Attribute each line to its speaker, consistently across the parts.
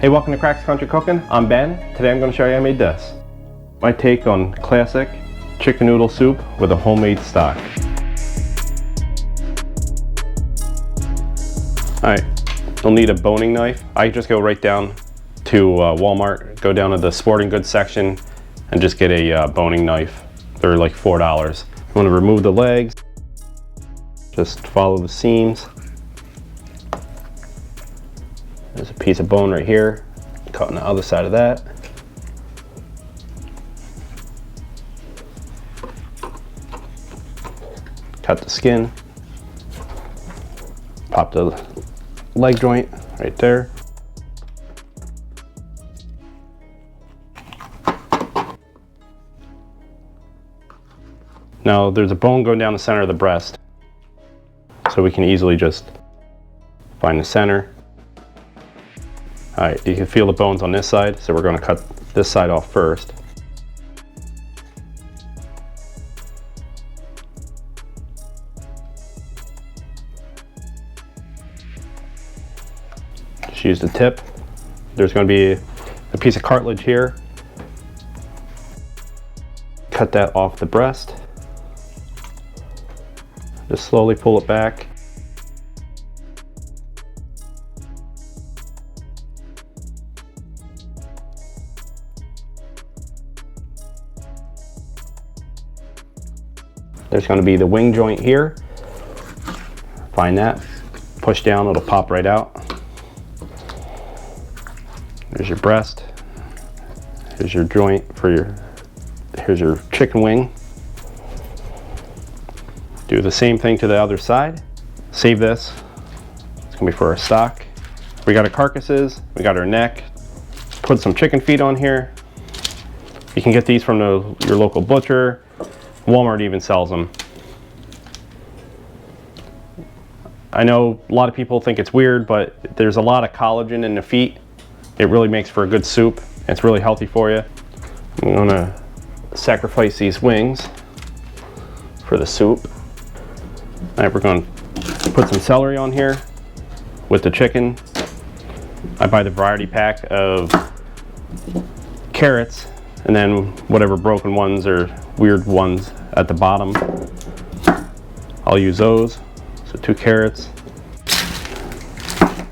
Speaker 1: Hey, welcome to Cracks Country Cooking. I'm Ben. Today I'm going to show you how I made this. My take on classic chicken noodle soup with a homemade stock. Alright, you'll need a boning knife. I just go right down to Walmart, go down to the sporting goods section and just get a boning knife. They're like $4. You want to remove the legs, just follow the seams. There's a piece of bone right here, cut on the other side of that. Cut the skin, pop the leg joint right there. Now there's a bone going down the center of the breast, so we can easily just find the center. Alright, you can feel the bones on this side, so we're going to cut this side off first. Just use the tip. There's going to be a piece of cartilage here. Cut that off the breast. Just slowly pull it back. There's going to be the wing joint here. Find that. Push down, it'll pop right out. There's your breast. Here's your joint for here's your chicken wing. Do the same thing to the other side. Save this. It's going to be for our stock. We got our carcasses, we got our neck. Put some chicken feet on here. You can get these from your local butcher. Walmart even sells them. I know a lot of people think it's weird, but there's a lot of collagen in the feet. It really makes for a good soup. It's really healthy for you. I'm gonna sacrifice these wings for the soup. All right, we're gonna put some celery on here with the chicken. I buy the variety pack of carrots and then whatever broken ones or weird ones at the bottom. I'll use those. So 2 carrots.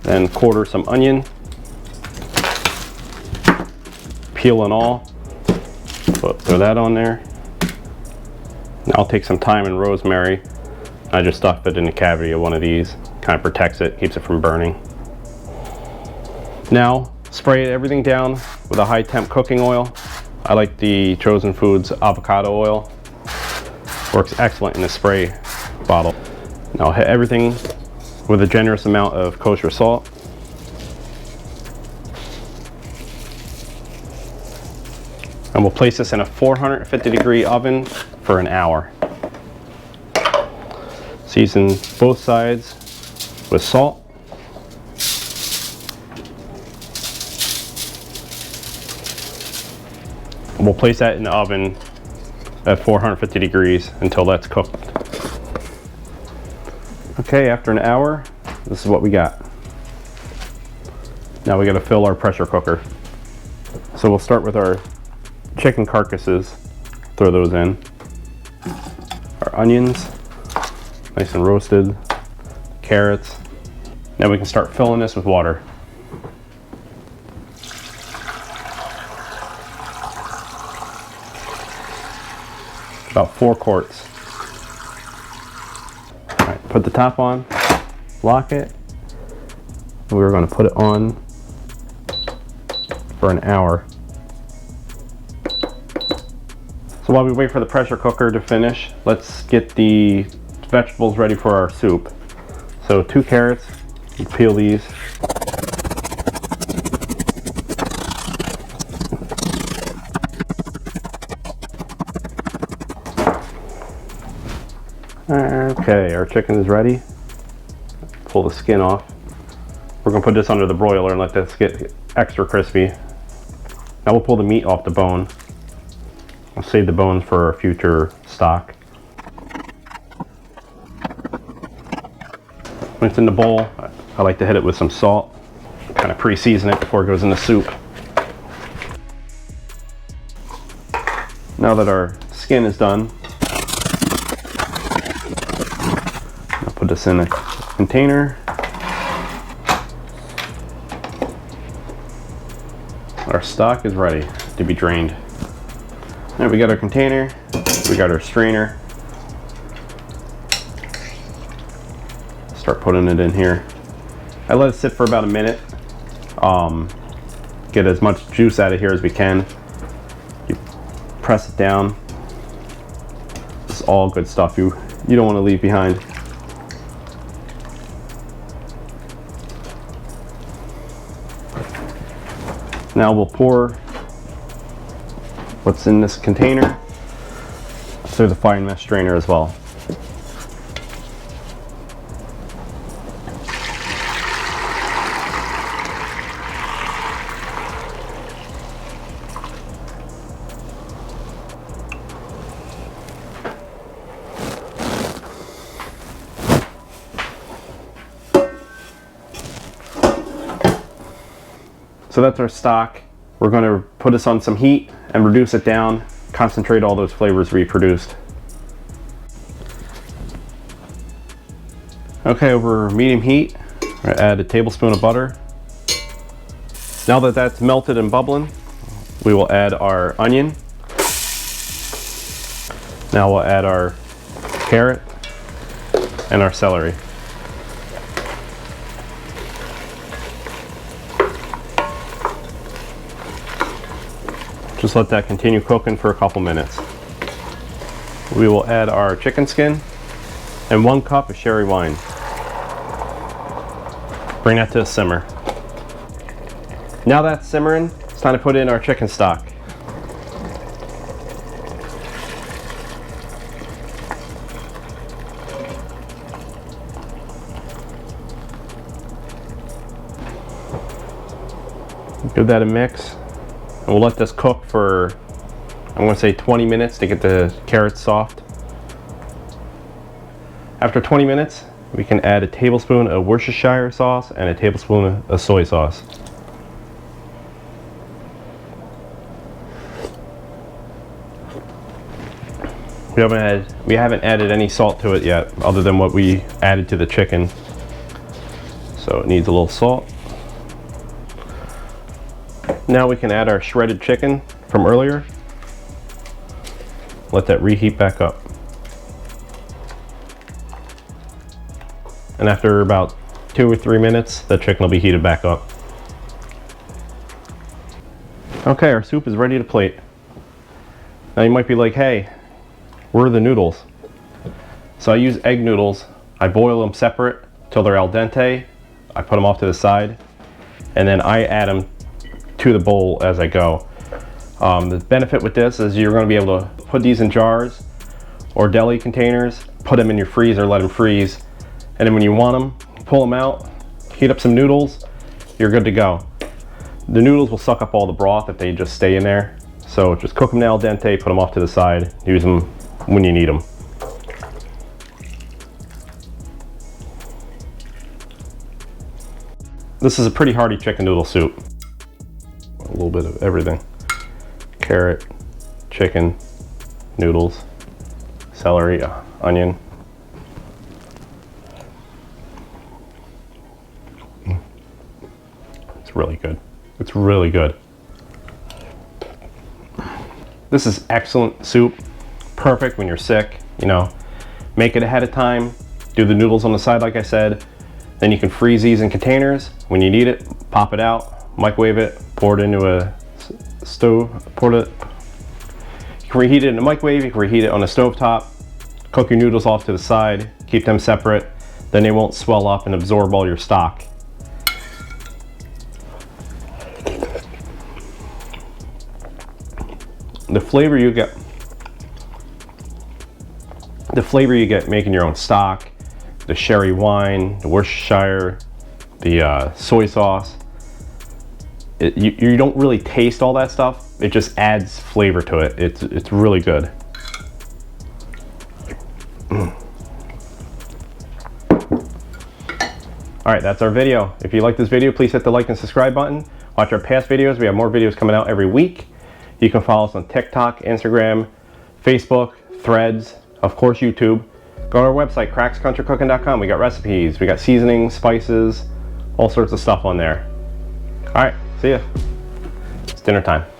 Speaker 1: Then quarter some onion. Peel and all. Throw that on there. Now I'll take some thyme and rosemary. I just stuff it in the cavity of one of these. Kind of protects it, keeps it from burning. Now spray everything down with a high temp cooking oil. I like the Chosen Foods avocado oil. Works excellent in the spray bottle. Now I'll hit everything with a generous amount of kosher salt. And we'll place this in a 450-degree oven for an hour. Season both sides with salt. We'll place that in the oven at 450 degrees until that's cooked. Okay, after an hour, this is what we got. Now we got to fill our pressure cooker. So we'll start with our chicken carcasses. Throw those in. Our onions, nice and roasted. Carrots. Now we can start filling this with water. About 4 quarts. All right, put the top on, lock it. We're going to put it on for an hour. So while we wait for the pressure cooker to finish, let's get the vegetables ready for our soup. So 2 carrots, you peel these. Okay, our chicken is ready. Pull the skin off. We're going to put this under the broiler and let this get extra crispy. Now we'll pull the meat off the bone. I'll save the bones for our future stock. When it's in the bowl, I like to hit it with some salt. kind of pre-season it before it goes in the soup. Now that our skin is done, I'll put this in a container. Our stock is ready to be drained. Now we got our container, we got our strainer. Start putting it in here. I let it sit for about a minute. Get as much juice out of here as we can. You press it down. It's all good stuff you don't want to leave behind. Now we'll pour what's in this container through the fine mesh strainer as well. So that's our stock. We're going to put this on some heat and reduce it down, concentrate all those flavors we produced. Okay, over medium heat, we're going to add a tablespoon of butter. Now that that's melted and bubbling, we will add our onion. Now we'll add our carrot and our celery. Just let that continue cooking for a couple minutes. We will add our chicken skin and 1 cup of sherry wine. Bring that to a simmer. Now that's simmering, it's time to put in our chicken stock. Give that a mix. And we'll let this cook for, I'm going to say 20 minutes to get the carrots soft. After 20 minutes, we can add a tablespoon of Worcestershire sauce and a tablespoon of soy sauce. We haven't added any salt to it yet, other than what we added to the chicken. So it needs a little salt. Now we can add our shredded chicken from earlier. Let that reheat back up. And after about 2 or 3 minutes, the chicken will be heated back up. Okay, our soup is ready to plate. Now you might be like, hey, where are the noodles? So I use egg noodles. I boil them separate till they're al dente. I put them off to the side, and then I add them to the bowl as I go. The benefit with this is you're going to be able to put these in jars or deli containers, put them in your freezer, let them freeze, and then when you want them, pull them out, heat up some noodles, you're good to go. The noodles will suck up all the broth if they just stay in there. So just cook them al dente, put them off to the side, use them when you need them. This is a pretty hearty chicken noodle soup. A little bit of everything. Carrot, chicken, noodles, celery, onion. It's really good. It's really good. This is excellent soup. Perfect when you're sick, you know. Make it ahead of time. Do the noodles on the side like I said. Then you can freeze these in containers. When you need it, pop it out, microwave it, pour it into a stove, you can reheat it in the microwave, you can reheat it on a stove top, cook your noodles off to the side, keep them separate, then they won't swell up and absorb all your stock. The flavor you get making your own stock, the sherry wine, the Worcestershire, the soy sauce, you don't really taste all that stuff. It just adds flavor to it. It's really good. All right, that's our video. If you like this video, please hit the like and subscribe button. Watch our past videos. We have more videos coming out every week. You can follow us on TikTok, Instagram, Facebook, Threads, of course YouTube. Go to our website, crackscountrycooking.com. We got recipes, we got seasonings, spices, all sorts of stuff on there. All right, see ya. It's dinner time.